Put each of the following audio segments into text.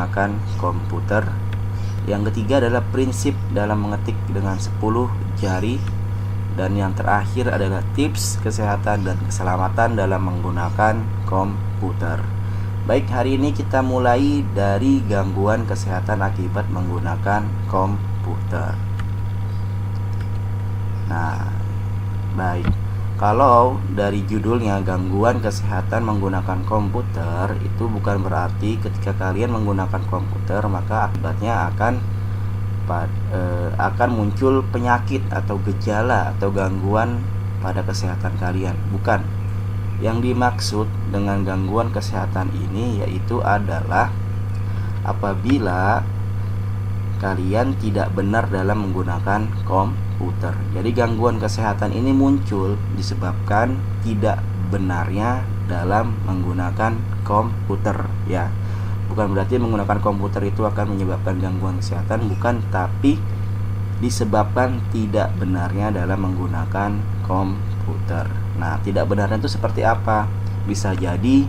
menggunakan komputer. Yang ketiga adalah prinsip dalam mengetik dengan 10 jari. Dan yang terakhir adalah tips kesehatan dan keselamatan dalam menggunakan komputer. Baik, hari ini kita mulai dari gangguan kesehatan akibat menggunakan komputer. Nah, baik. Kalau dari judulnya gangguan kesehatan menggunakan komputer, itu bukan berarti ketika kalian menggunakan komputer maka akibatnya akan muncul penyakit atau gejala atau gangguan pada kesehatan kalian. Bukan. Yang dimaksud dengan gangguan kesehatan ini yaitu adalah apabila kalian tidak benar dalam menggunakan komputer. Jadi gangguan kesehatan ini muncul disebabkan tidak benarnya dalam menggunakan komputer, ya. Bukan berarti menggunakan komputer itu akan menyebabkan gangguan kesehatan, bukan, tapi disebabkan tidak benarnya dalam menggunakan komputer. Nah, tidak benarnya itu seperti apa? Bisa jadi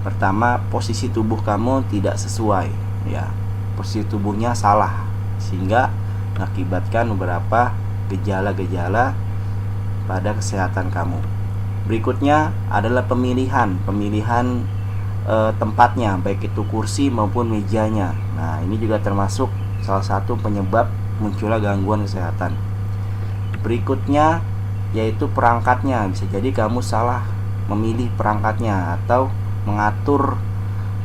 pertama, posisi tubuh kamu tidak sesuai, ya. Posisi tubuhnya salah sehingga mengakibatkan beberapa gejala-gejala pada kesehatan kamu. Berikutnya adalah pemilihan tempatnya, baik itu kursi maupun mejanya. Nah, ini juga termasuk salah satu penyebab munculnya gangguan kesehatan. Berikutnya yaitu perangkatnya. Bisa jadi kamu salah memilih perangkatnya atau mengatur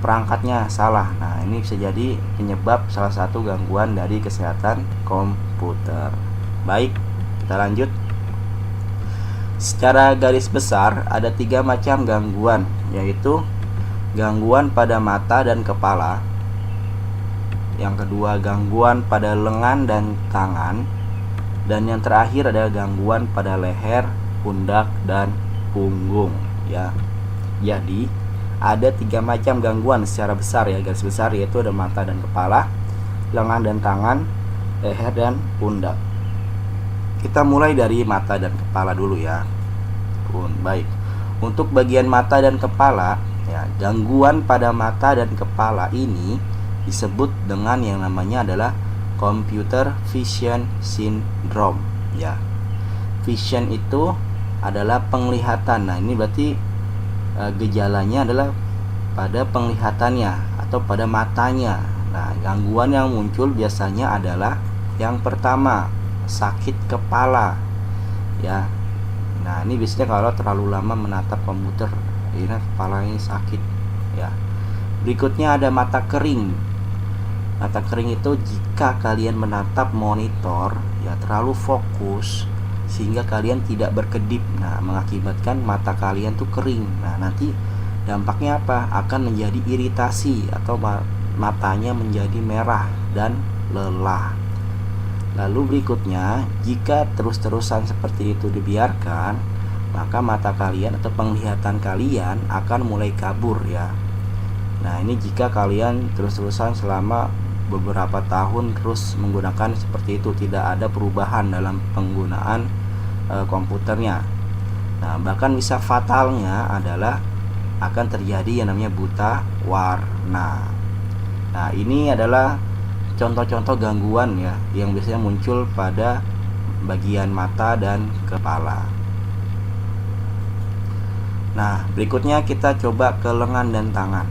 perangkatnya salah. Nah, ini bisa jadi penyebab salah satu gangguan dari kesehatan komputer. Baik, kita lanjut. Secara garis besar ada 3 macam gangguan, yaitu gangguan pada mata dan kepala. Yang kedua, gangguan pada lengan dan tangan. Dan yang terakhir adalah gangguan pada leher, pundak, dan punggung, ya. Jadi ada 3 macam gangguan secara besar, ya, garis besar, yaitu ada mata dan kepala, lengan dan tangan, leher dan pundak. Kita mulai dari mata dan kepala dulu, ya. Baik. Untuk bagian mata dan kepala, ya, gangguan pada mata dan kepala ini disebut dengan yang namanya adalah computer vision syndrome, ya. Vision itu adalah penglihatan. Nah, ini berarti gejalanya adalah pada penglihatannya atau pada matanya. Nah, gangguan yang muncul biasanya adalah yang pertama, sakit kepala, ya. Nah, ini biasanya kalau terlalu lama menatap komputer, akhirnya kepalanya sakit, ya. Berikutnya ada mata kering. Mata kering itu jika kalian menatap monitor, ya, terlalu fokus sehingga kalian tidak berkedip. Nah, mengakibatkan mata kalian tuh kering. Nah, nanti dampaknya apa? Akan menjadi iritasi atau matanya menjadi merah dan lelah. Lalu berikutnya, jika terus-terusan seperti itu dibiarkan, maka mata kalian atau penglihatan kalian akan mulai kabur, ya. Nah, ini jika kalian terus-terusan selama beberapa tahun terus menggunakan seperti itu, tidak ada perubahan dalam penggunaan komputernya. Nah, bahkan bisa fatalnya adalah akan terjadi yang namanya buta warna. Nah, ini adalah contoh-contoh gangguan, ya, yang biasanya muncul pada bagian mata dan kepala. Nah, berikutnya kita coba ke lengan dan tangan.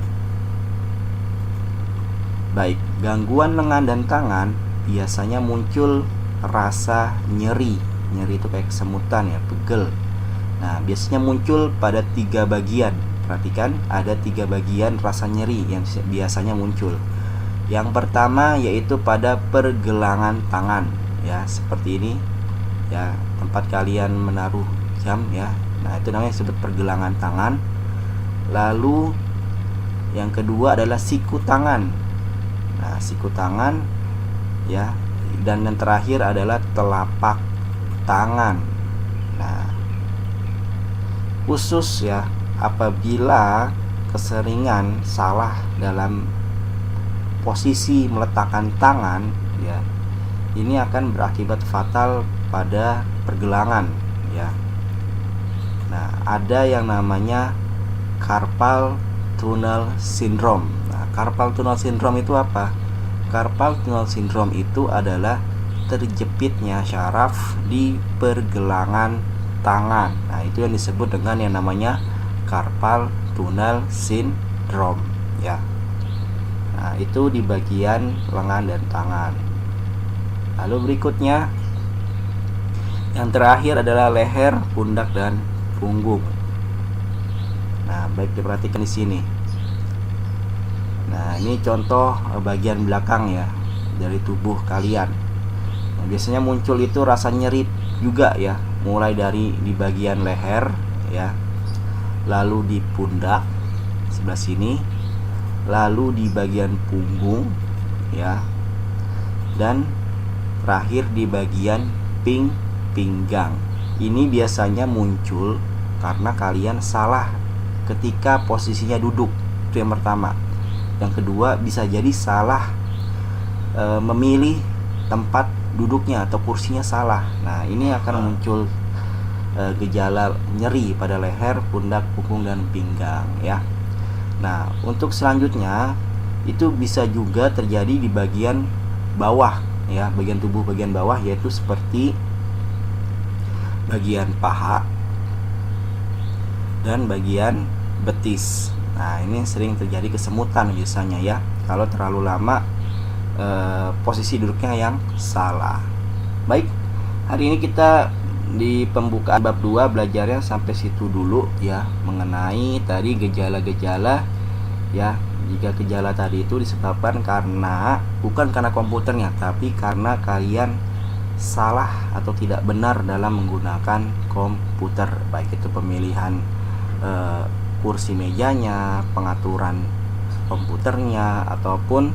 Baik, gangguan lengan dan tangan biasanya muncul rasa nyeri. Nyeri itu kayak kesemutan, ya, pegel. Nah, biasanya muncul pada 3 bagian. Perhatikan, ada 3 bagian rasa nyeri yang biasanya muncul. Yang pertama yaitu pada pergelangan tangan, ya, seperti ini, ya, tempat kalian menaruh jam, ya. Nah, itu namanya disebut pergelangan tangan. Lalu yang kedua adalah siku tangan. Nah, siku tangan, ya, dan yang terakhir adalah telapak tangan. Nah, khusus, ya, apabila keseringan salah dalam posisi meletakkan tangan, ya, ini akan berakibat fatal pada pergelangan, ya. Nah, ada yang namanya carpal tunnel syndrome. Nah, Carpal tunnel syndrome itu apa? Carpal tunnel syndrome itu adalah terjepitnya syaraf di pergelangan tangan. Nah, itu yang disebut dengan yang namanya carpal tunnel syndrome ya. Nah, itu di bagian lengan dan tangan. Lalu berikutnya yang terakhir adalah leher, pundak dan punggung. Nah, baik diperhatikan di sini. Nah, ini contoh bagian belakang ya dari tubuh kalian. Nah, biasanya muncul itu rasa nyeri juga ya, mulai dari di bagian leher ya, lalu di pundak sebelah sini, lalu di bagian punggung ya, dan terakhir di bagian pinggang. Ini biasanya muncul karena kalian salah ketika posisinya duduk. Itu yang pertama. Yang kedua, bisa jadi salah memilih tempat duduknya atau kursinya salah. Nah, ini akan muncul gejala nyeri pada leher, pundak, punggung dan pinggang ya. Nah, untuk selanjutnya itu bisa juga terjadi di bagian bawah ya, bagian tubuh bagian bawah, yaitu seperti bagian paha dan bagian betis. Nah, ini sering terjadi kesemutan biasanya ya, kalau terlalu lama posisi duduknya yang salah. Baik, hari ini kita di pembukaan bab 2 belajarnya sampai situ dulu ya, mengenai tadi gejala-gejala ya. Jika gejala tadi itu disebabkan bukan karena komputernya, tapi karena kalian salah atau tidak benar dalam menggunakan komputer, baik itu pemilihan kursi mejanya, pengaturan komputernya, ataupun